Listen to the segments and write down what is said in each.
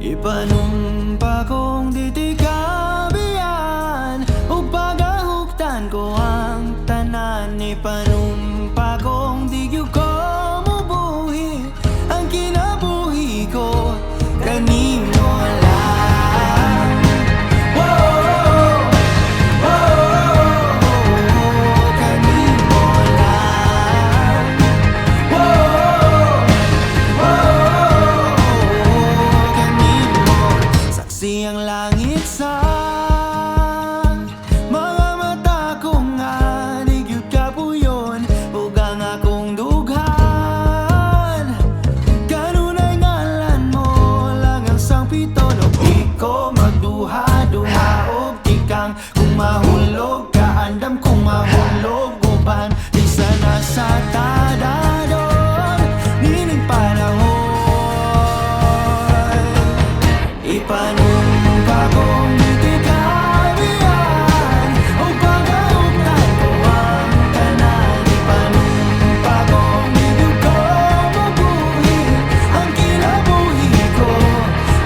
Ipanumpa kong ditikabian ug pagahuktan ko ang tanan. Ipanumpa kong di gyud ko mubuhi ang kinabuhi ko kanimo lang. Whoa, whoa, kanimo lang. Whoa, kanimo. Saksi ang langit sa mga mata ko nga di gyud kapuyon ug ang akong dughan. Kanunay ngalan mo lang ang sangpiton ug di ko magduha-duha og tikang kung mahulog ka andam kung mahulog uban di sana sa tadadon nining panahon. Ipanumpa kong ditikabian ug pagahuktan ko ang tanan. Ipanumpa kong di gyud ko mabuhi ang kinabuhi ko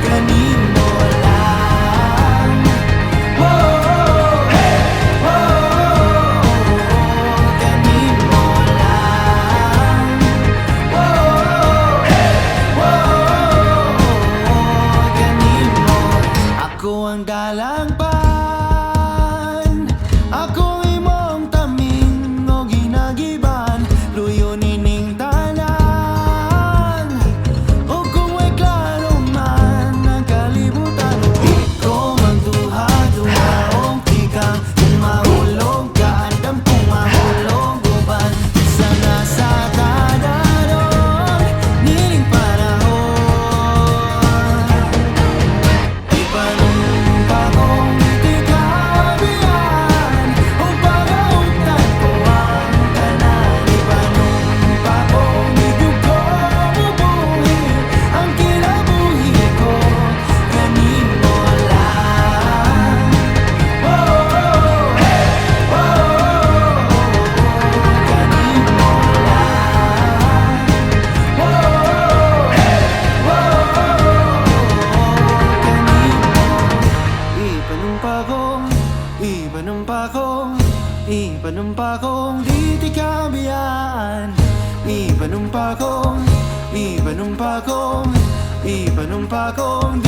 kanimo lang. Whoa, kanimo lang. Kanimo. Ako ang dalangpan, ako imong taming o ginagiban, luyo nining tanan. O kung may klaro man ang kalibutan, di ko magduha-duha og tikang kung mahulog ka andam kung mahulog uban sana sa tadadon nining panahon. Ipanumpa kong ditikabian ug pagahuktan ko ang tanan. Ipanumpa kong di gyud ko mubuhi ang kinabuhi ko kanimo lang. Kanimo lang. Ipanumpa kong ditikabian. Ipanumpa kong